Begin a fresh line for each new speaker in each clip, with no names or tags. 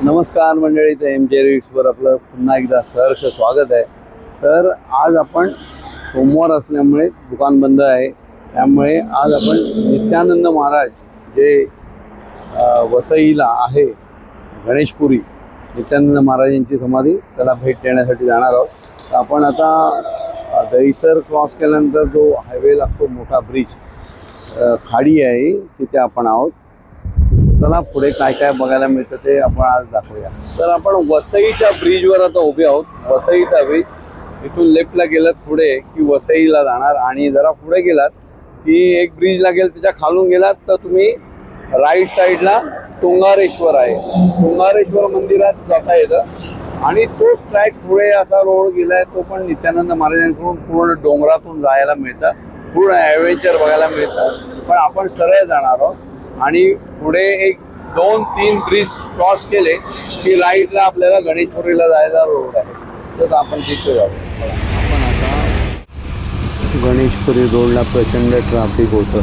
नमस्कार मंडळी, ते MJ रीड्सवर आपलं पुन्हा एकदा सहर्ष स्वागत आहे. तर आज आपण सोमवार असल्यामुळे दुकान बंद आहे, त्यामुळे आज आपण नित्यानंद महाराज जे वसईला आहे, गणेशपुरी नित्यानंद महाराजांची समाधी, त्याला भेट देण्यासाठी जाणार आहोत. तर आपण आता दहीसर क्रॉस केल्यानंतर जो हायवे लागतो, मोठा ब्रिज खाडी आहे, तिथे आपण आहोत. चला पुढे काय काय बघायला मिळतं ते आपण आज दाखवूया. तर आपण वसईच्या ब्रिजवर आता उभे आहोत. वसईचा ब्रिज, इथून लेफ्टला गेलात पुढे की वसईला जाणार, आणि जरा पुढे गेलात की एक ब्रिज लागेल, त्याच्या खालून गेलात तर तुम्ही राईट साईडला तुंगारेश्वर आहे. तुंगारेश्वर मंदिरात जाता येतं, आणि तोच ट्रॅक पुढे असा रोड गेलाय, तो पण नित्यानंद महाराजांकडून पूर्ण डोंगरातून जायला मिळतं, पूर्ण ॲडव्हेंचर बघायला मिळतं. पण आपण सरळ जाणार आहोत, आणि पुढे एक 2-3 ब्रिज क्रॉस केले की राईटला आपल्याला गणेशपुरीला जायला रोड आहे. तर आपण तिथे जाऊ. आपण आता गणेशपुरी रोडला प्रचंड ट्रॅफिक होतं.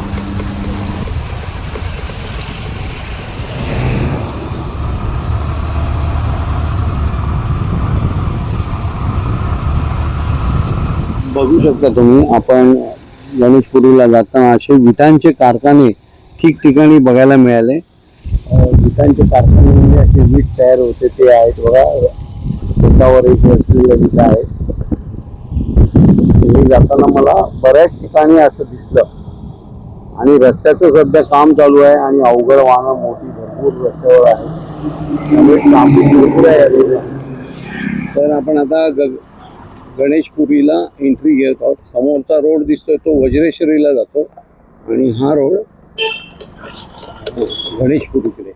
बघू शकता तुम्ही, आपण गणेशपुरीला जाताना असे विटांचे कारखाने ठिकठिकाणी बघायला मिळाले. विटांचे कारखाने म्हणजे असे वीट तयार होते ते आहेत बघा. एकावर एक विटा आहेत. हे जाताना मला बऱ्याच ठिकाणी असं दिसलं. आणि रस्त्याचं सध्या काम चालू आहे, आणि अवघड वाहनं मोठी भरपूर रस्त्यावर आहे, त्यामुळे ट्राफिक भरपूर आहे. तर आपण आता गणेशपुरीला एंट्री घेत आहोत. समोरचा रोड दिसतोय तो वज्रेश्वरीला जातो, आणि हा रोड गणेशपुरीकडे.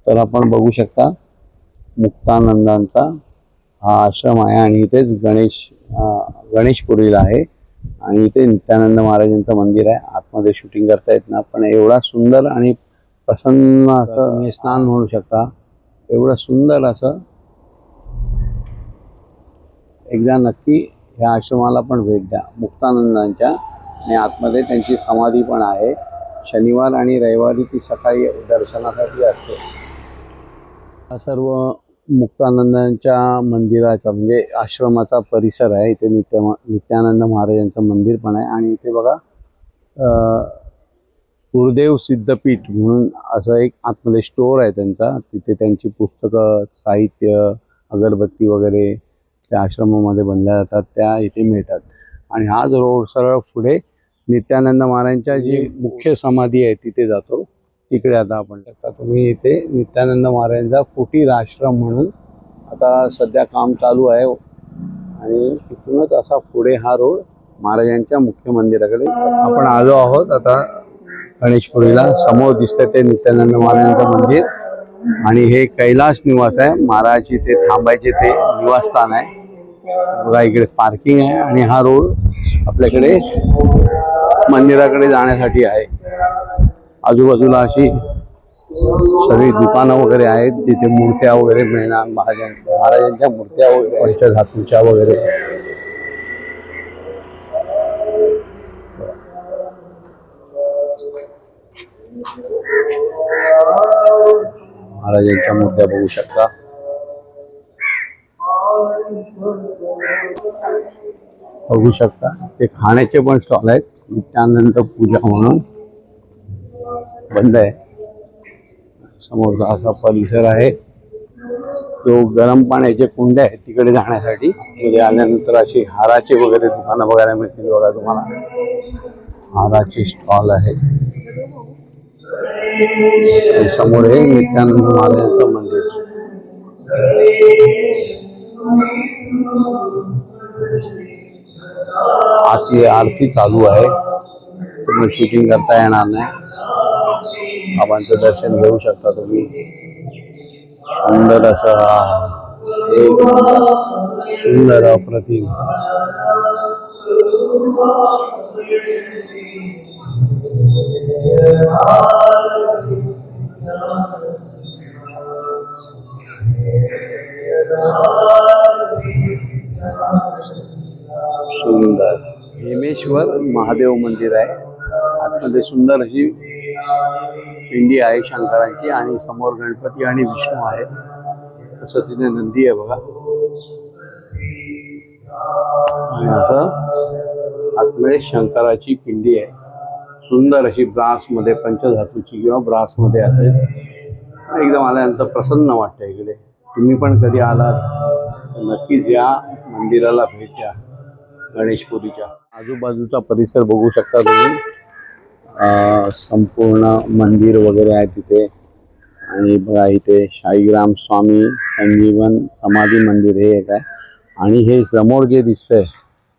तर आपण बघू शकता मुक्तानंदांचा हा आश्रम आहे, आणि इथेच गणेशपुरीला आहे, आणि इथे नित्यानंद महाराजांचं मंदिर आहे. आतमध्ये शूटिंग करता येत ना, पण एवढा सुंदर आणि प्रसन्न असं तुम्ही स्नान म्हणू शकता. एवढं सुंदर असं, एकदा नक्की ह्या आश्रमाला पण भेट द्या मुक्तानंदांच्या. आणि आतमध्ये त्यांची समाधी पण आहे. शनिवार आणि रविवारी ती सकाळी दर्शनासाठी असते. हा सर्व मुक्तानंदांच्या मंदिराचा म्हणजे आश्रमाचा परिसर आहे. इथे नित्यानंद महाराजांचं मंदिर पण आहे, आणि इथे बघा गुरुदेव सिद्धपीठ म्हणून असं एक आतमध्ये स्टोअर आहे त्यांचा. तिथे त्यांची पुस्तकं, साहित्य, अगरबत्ती वगैरे त्या आश्रमामध्ये बनल्या जातात, त्या इथे मिळतात. आणि हा जो रोड सरळ पुढे नित्यानंद महाराजांच्या जी मुख्य समाधी आहे तिथे जातो. तिकडे आता आपण शकता तुम्ही, इथे नित्यानंद महाराजांचा कुटीर आश्रम म्हणून आता सध्या काम चालू आहे, आणि तिथूनच असा पुढे हा रोड महाराजांच्या मुख्य मंदिराकडे आपण आलो आहोत. आता गणेशपुरीला समोर दिसतंय ते नित्यानंद महाराजांचं मंदिर, आणि हे कैलास निवास आहे. महाराज इथे थांबायचे ते निवासस्थान आहे बघा. इकडे पार्किंग आहे, आणि हा रोड आपल्याकडे मंदिराकडे जाण्यासाठी आहे. आजूबाजूला अशी सगळी दुकानं वगैरे आहेत, तिथे मूर्त्या वगैरे मिळणार, महाराजांच्या मूर्त्या वगैरे, पंचधातूच्या वगैरे. महाराजांच्या मूर्त्या बघू शकता. बघू शकता ते खाण्याचे पण स्टॉल आहेत. नित्यानंद पूजा म्हणून बंद आहे. समोरचा असा परिसर आहे. तो गरम पाण्याचे कुंड आहे, तिकडे जाण्यासाठी म्हणजे आल्यानंतर अशी हाराचे वगैरे दुकानं बघायला मिळतील बघा तुम्हाला. हाराचे स्टॉल आहे. समोर हे नित्यानंद महाराजांचं मंदिर. आजची आरती चालू आहे, तुम्ही शूटिंग करता येणार नाही. बाबांचं दर्शन घेऊ शकता तुम्ही. सुंदर असं, एक सुंदर अप्रतिम सुंदर हेमेश्वर महादेव मंदिर आहे. आतमध्ये सुंदर अशी पिंडी आहे शंकरांची, आणि समोर गणपती आणि विष्णू आहेत. असं तिथे नंदी आहे बघा. आणि असं आतमध्ये शंकराची पिंडी आहे, सुंदर अशी ब्रासमध्ये, पंचधातूची किंवा ब्रासमध्ये असेल. एकदम आल्यानंतर प्रसन्न वाटतं इकडे. तुम्ही पण कधी आलात तर नक्कीच या मंदिराला भेट द्या. गणेशपुरीच्या आजूबाजूचा परिसर बघू शकता तुम्ही. संपूर्ण मंदिर वगैरे आहे तिथे. आणि बघा इथे शाळीग्राम स्वामी संजीवन समाधी मंदिर हे एक आहे. आणि हे समोर जे दिसतंय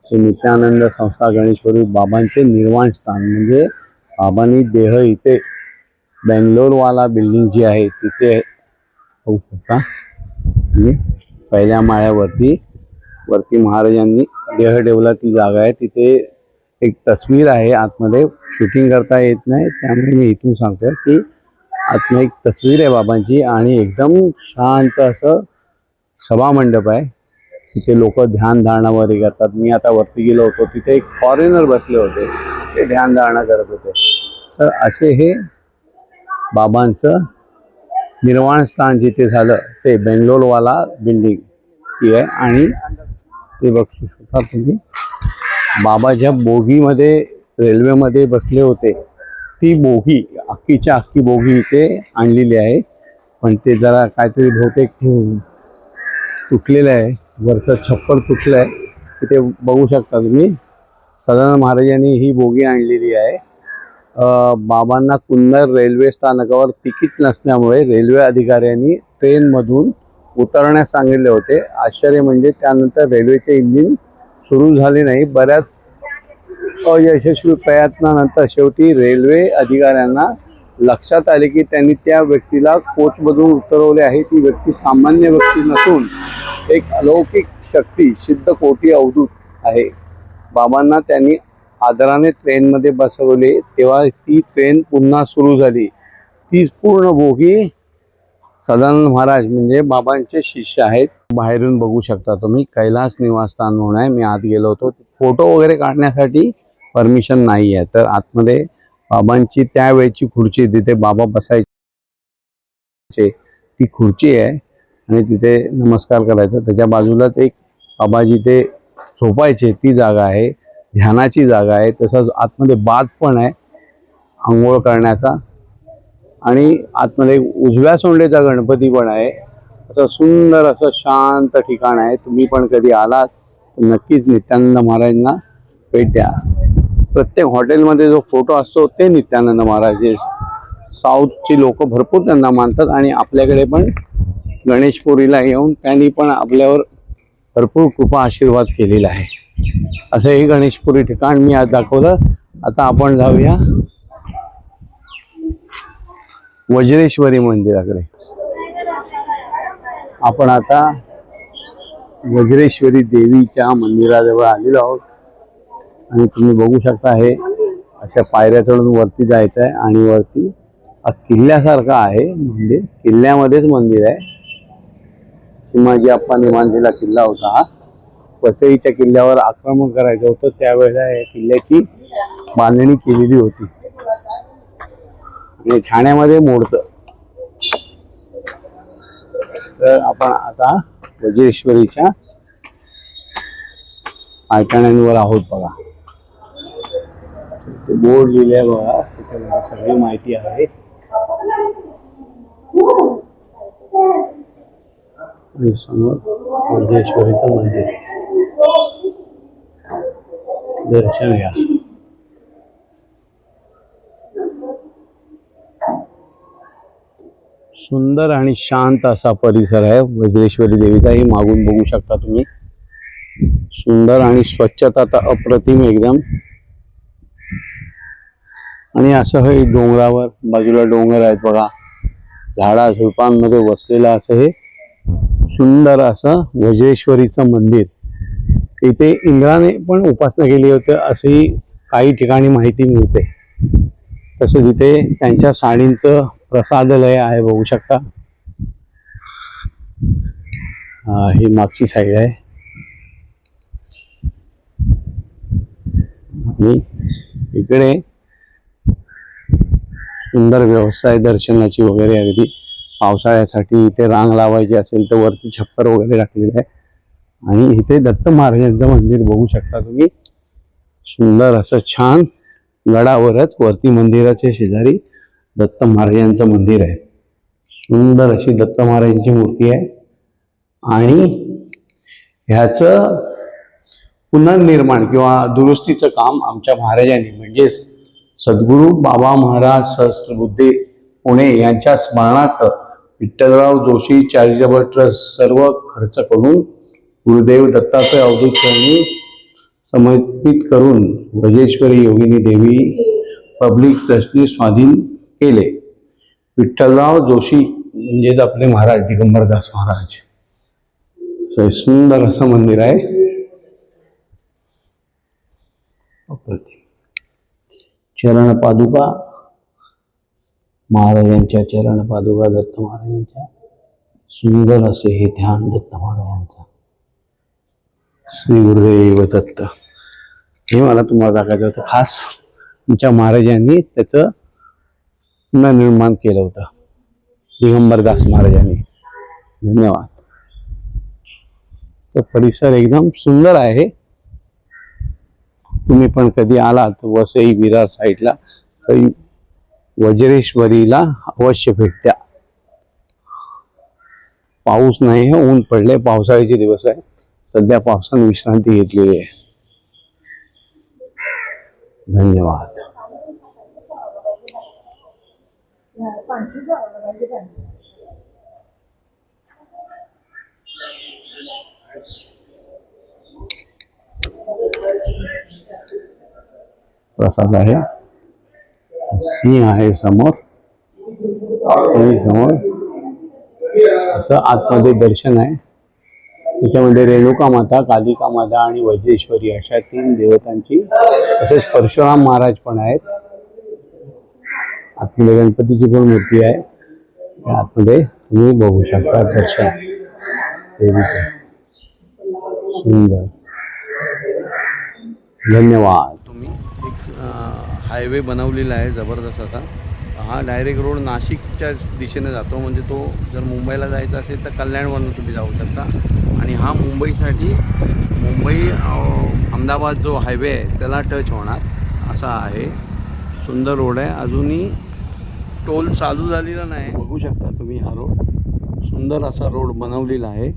ते नित्यानंद संस्था गणेशपुरी बाबांचे निर्वाण स्थान. म्हणजे बाबांनी देह इथे बेंगलोरवाला बिल्डिंग जी आहे तिथे होऊ शकता. पहिल्या माळ्यावरती महाराजांनी देह ठेवला ती जागा आहे. तिथे एक तस्वीर आहे, आतमध्ये शूटिंग करता येत नाही त्यामुळे मी इथून सांगतो की आतमध्ये एक तस्वीर आहे बाबांची. आणि एकदम शांत असं सभामंडप आहे. तिथे लोक ध्यान धारणा वगैरे करतात. मी आता वरती गेलो होतो, तिथे एक फॉरेनर बसले होते, ते ध्यान धारणा करत होते. तर असे हे बाबांचं निर्वाण स्थान जिथे झालं ते बेंगलोरवाला बिल्डिंग ही आहे. आणि ते बघू शकता तुम्ही, बाबा ज्या बोगीमध्ये रेल्वेमध्ये बसले होते ती बोगी, अख्खीच्या अख्खी बोगी इथे आणलेली आहे. पण ते जरा काहीतरी बहुतेक तुटलेलं आहे, वरचं छप्पर तुटलं आहे. तिथे बघू शकता तुम्ही, सदानंद महाराजांनी ही बोगी आणलेली आहे. बाबांना कुन्नर रेल्वे स्थानकावर तिकीट नसल्यामुळे रेल्वे अधिकाऱ्यांनी ट्रेनमधून उतरण्यास सांगितले होते. आश्चर्य म्हणजे त्यानंतर रेल्वेचे इंजिन सुरू झाले नाही. बऱ्याच अयशस्वी प्रयत्नानंतर शेवटी रेल्वे अधिकाऱ्यांना लक्षात आले की त्यांनी त्या व्यक्तीला कोचमधून उतरवले आहे. ती व्यक्ती सामान्य व्यक्ती नसून एक अलौकिक शक्ती, सिद्ध कोटी अवधूत आहे. बाबांना त्यांनी आदराने ट्रेनमध्ये बसवले तेव्हा ती ट्रेन पुन्हा सुरू झाली. ती पूर्ण बोगी सदानंद महाराज म्हणजे बाबांचे शिष्य आहेत. बाहेरून बघू शकता तुम्ही, कैलास निवासस्थान म्हणून आहे. मी आत गेलो होतो, फोटो वगैरे काढण्यासाठी परमिशन नाही आहे. तर आतमध्ये बाबांची त्यावेळची खुर्ची, तिथे बाबा बसायचे ती खुर्ची आहे. आणि तिथे नमस्कार करायचा. त्याच्या बाजूलाच एक बाबा जिथे झोपायचे ती जागा आहे, ध्यानाची जागा आहे. तसंच आतमध्ये बाथ पण आहे आंघोळ करण्याचा. आणि आतमध्ये उजव्या सोंडेचा गणपती पण आहे. असं सुंदर असं शांत ठिकाण आहे. तुम्ही पण कधी आलात तर नक्कीच नित्यानंद महाराजांना भेट द्या. प्रत्येक हॉटेलमध्ये जो फोटो असतो ते नित्यानंद महाराज. साऊथची लोक भरपूर त्यांना मानतात. आणि आपल्याकडे पण गणेशपुरीला येऊन त्यांनी पण आपल्यावर भरपूर कृपा आशीर्वाद केलेला आहे. असं हे गणेशपुरी ठिकाण मी आज दाखवलं. आता आपण जाऊया वज्रेश्वरी मंदिराकडे. आपण आता वज्रेश्वरी देवीच्या मंदिराजवळ आलेलो आहोत. आणि तुम्ही बघू शकता हे अशा पायऱ्या चढून वरती जायचं आहे. आणि वरती किल्ल्यासारखं आहे मंदिर, किल्ल्यामध्येच मंदिर आहे. शिवाजी अप्पांनी बांधलेला किल्ला होता हा. वसईच्या किल्ल्यावर आक्रमण करायचं होतं त्यावेळेला या किल्ल्याची बांधणी केलेली होती. आणि ठाण्यामध्ये मोडतं. तर आपण आता वज्रेश्वरीच्या पायथ्यावर आहोत बघा. ते बोर्ड लिहिलंय बघा, त्याच्यामध्ये सगळी माहिती आहे. आणि समोर वज्रेश्वरीचं मंदिर, दर्शन घ्या. सुंदर आणि शांत असा परिसर आहे वज्रेश्वरी देवीचाही. मागून बघू शकता तुम्ही, सुंदर आणि स्वच्छता तर अप्रतिम एकदम. आणि असं हे डोंगरावर बाजूला डोंगर आहेत बघा, झाडा झुडपांमध्ये वसलेलं असं हे सुंदर असं वज्रेश्वरीचं मंदिर. इथे इंद्राने पण उपासना केली होती अशी काही ठिकाणी माहिती मिळते. तसं तिथे त्यांच्या साडींचं प्रसादालय आहे, बघू शकता. ही मागची साईड आहे. आणि इकडे सुंदर व्यवस्था आहे दर्शनाची वगैरे अगदी. पावसाळ्यासाठी इथे रांग लावायची असेल तर वरती छप्पर वगैरे टाकलेलं आहे. आणि इथे दत्त महाराजांचं मंदिर बघू शकता तुम्ही. सुंदर असं छान गडावरच वरती मंदिराच्या शेजारी दत्त महाराजांचं मंदिर आहे. सुंदर अशी दत्त महाराजांची मूर्ती आहे. आणि ह्याचं पुनर्निर्माण किंवा दुरुस्तीचं काम आमच्या महाराजांनी म्हणजेच सद्गुरू बाबा महाराज सहस्त्रबुद्धे पुणे यांच्या स्मरणार्थ विठ्ठलराव जोशी चॅरिटेबल ट्रस्ट सर्व खर्च करून गुरुदेव दत्तात्रय अवधूत चरणी समर्पित करून वजेश्वरी योगिनी देवी पब्लिक ट्रस्टने स्वाधीन केले. विठ्ठलराव जोशी म्हणजेच आपले महाराज दिगंबरदास महाराज. सुंदर असं मंदिर आहे. चरण पादुका महाराजांच्या चरण पादुका दत्त महाराजांच्या. सुंदर असे हे ध्यान दत्त महाराजांचं. श्री गुरुदेव दत्त. हे मला तुम्हाला दाखवायचं होतं. खास तुमच्या महाराजांनी त्याचं पुनर्निर्माण केलं होतं दिगंबरदास महाराजांनी. धन्यवाद. तो परिसर एकदम सुंदर आहे. तुम्ही पण कधी आलात वसई विरार साईडला तरी वज्रेश्वरीला अवश्य भेट द्या. पाऊस नाही आहे, ऊन पडले. पावसाळ्याचे दिवस आहे. सध्या पावसाने विश्रांती घेतलेली आहे. धन्यवाद. प्रसाद आहे. सिंह आहे समोर. समोर असं आतमध्ये दर्शन आहे. त्याच्यामध्ये रेणुका माता, कालिका माता आणि वज्रेश्वरी अशा 3 देवतांची, तसेच परशुराम महाराज पण आहेत. आतमध्ये गणपतीची पण मूर्ती आहे. आतमध्ये तुम्ही बघू शकता दर्शन देवीचं. सुंदर. धन्यवाद. तुम्ही एक हायवे बनवलेला आहे जबरदस्त असा. हा डायरेक्ट रोड नाशिकच्या दिशेने जातो. म्हणजे तो जर मुंबईला जायचा असेल तर कल्याणवरून तुम्ही जाऊ शकता. आणि हा मुंबईसाठी मुंबई अहमदाबाद जो हायवे आहे त्याला टच होणार असा आहे. सुंदर रोड आहे. अजूनही टोल चालू झालेला नाही. बघू शकता तुम्ही हा रोड. सुंदर असा रोड बनवलेला आहे.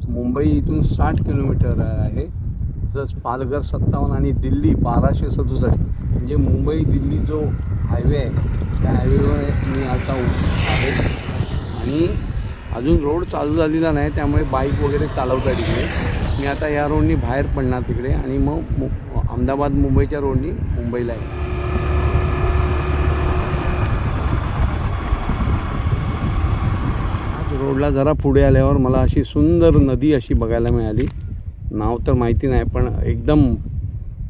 मुंबई इथून 60 किलोमीटर आहे. तसंच पालघर 57 आणि दिल्ली 1267. म्हणजे मुंबई दिल्ली जो हायवे आहे त्या हायवेवर मी आता आहे. आणि अजून रोड चालू झालेला नाही, त्यामुळे बाईक वगैरे चालवता तिकडे. मी आता या रोडनी बाहेर पडणार तिकडे आणि मग अहमदाबाद मुंबईच्या रोडनी मुंबईला आहे. रोडला जरा पुढे आल्यावर मला अशी सुंदर नदी अशी बघायला मिळाली. नाव तर माहिती नाही, पण एकदम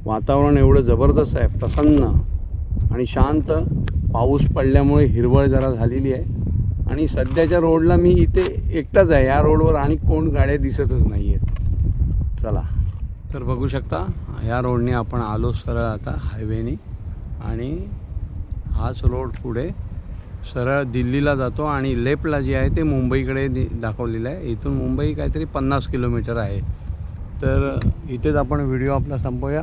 वातावरण एवढं जबरदस्त आहे, प्रसन्न आणि शांत. पाऊस पडल्यामुळे हिरवळ जरा झालेली आहे. आणि सध्याच्या रोडला मी इथे एकटाच आहे. या रोडवर आणि कोण गाड्या दिसतच नाही आहेत. चला तर बघू शकता ह्या रोडने आपण आलो सरळ आता हायवेने. आणि हाच रोड पुढे सरळ दिल्लीला जातो आणि लेफ्टला जे आहे ते मुंबईकडे दाखवलेलं आहे. इथून मुंबई काहीतरी 50 किलोमीटर आहे. तर इथेच आपण व्हिडिओ आपला संपवूया.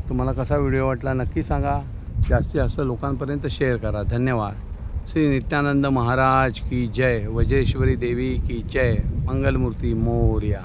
तुम्हाला कसा व्हिडिओ वाटला नक्की सांगा. जास्तीत जास्त लोकांपर्यंत शेअर करा. धन्यवाद. श्री नित्यानंद महाराज की जय. वज्रेश्वरी देवी की जय. मंगलमूर्ती मोरया.